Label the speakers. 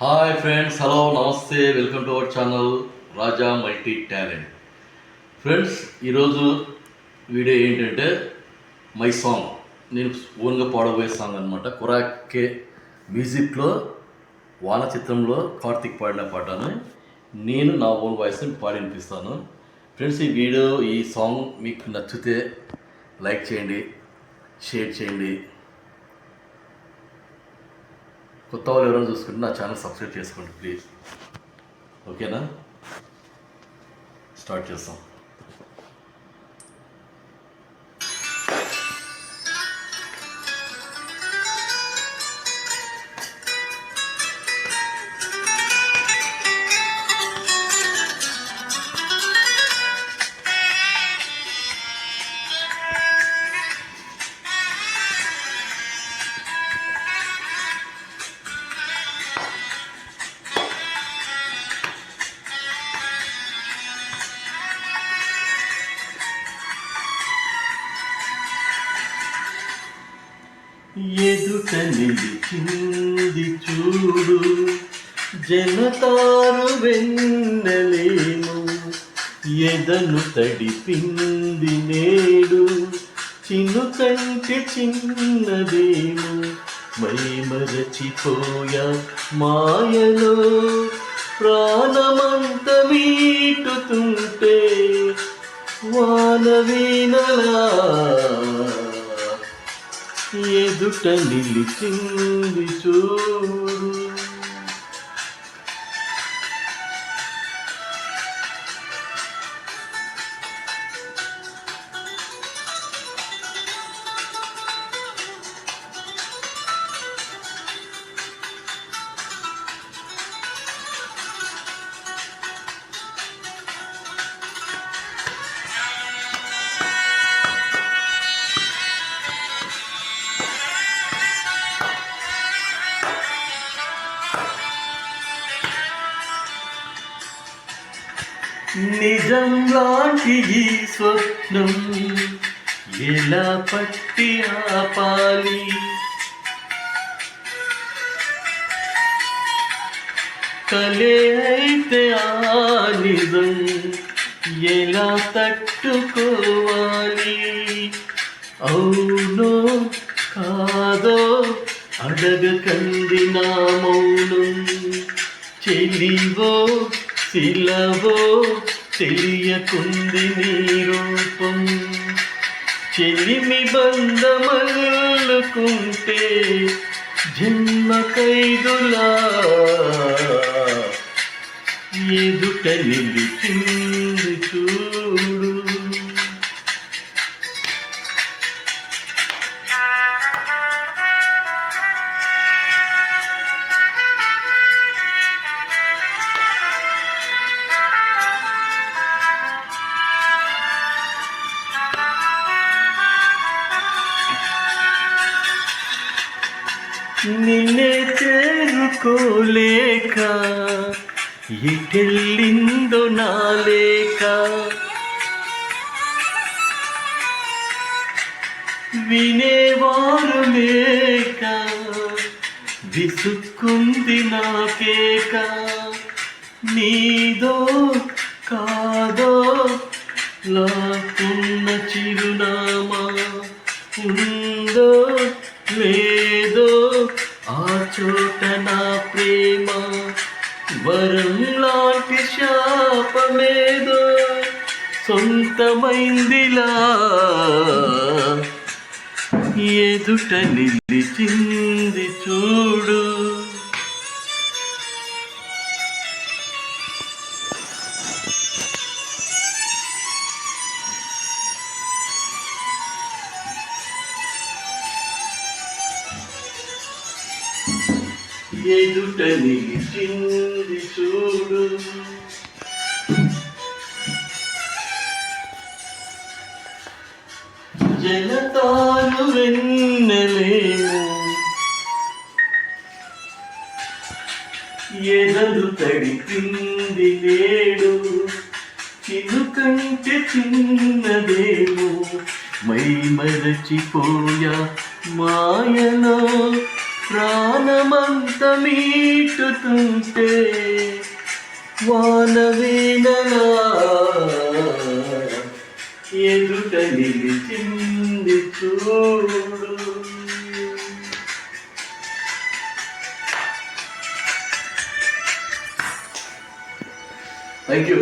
Speaker 1: Hi friends, hello, నమస్తే, welcome to our channel Raja multi talent. Friends, ఈరోజు video ఏంటంటే my song, నేను ఓన్గా పాడబోయే సాంగ్ అనమాట. కురాకే మ్యూజిక్లో వాన చిత్రంలో కార్తిక్ పాడిన పాటను నేను నా ఓన్ వాయిస్ని పాడి వినిపిస్తాను. ఫ్రెండ్స్, ఈ సాంగ్ మీకు నచ్చితే లైక్ చేయండి, షేర్ చేయండి. కొత్త వాళ్ళు ఎవరైనా చూసుకుంటే నా ఛానల్ సబ్స్క్రైబ్ చేసుకోండి ప్లీజ్. ఓకేనా? స్టార్ట్ చేస్తాం. ఎదుట నిలిచింది చూడు జనతారు వెన్నెలేము, ఎదను తడిపింది నేడు చినుకంటే చిన్నదేము. మై మరచిపోయా మాయలో ప్రాణమంత మీటుతుంటే వాన వీణలా ఎదుట నిలిచింది చూడు. నిజం లాంటి ఈ స్వప్నం ఎలా పట్టి ఆపాలి? కలే అయితే ఆ నిజం ఎలా తట్టుకోవాలి? అవునో కాదో అడగకంది నా మౌనం, చెలివో శిలవో తెలియకుంది నీ రూపం. చెలిమి బంధమల్లుకుంటే జన్మ ఖైదులా ఎదుట నిలిచింది చూడు. నిన్నే చేరుకోలేక ఎటెళ్ళిందో నా లేక, వినేవారు లేక విసుక్కుంది నాకేక. నీదో కాదో లాక్కున్న చిరునామా ఉందో లేదో ఆ చోట నా ప్రేమ. వరం లాంటి శాపమేదో సొంతమైందిలా ఎదుట నిలిచింది చూడు. ఎదుట నిలిచింది చూడు. జనతాను వెన్నెలేము, ఎదలు తడిపింది నేడు చినుకంటే చిన్నదేమో. మై మరచిపోయా మాయలో ప్రాణమంత మీటుతుంటే వానవీనలా ఎదుట నిలిచింది చూడు. Thank you.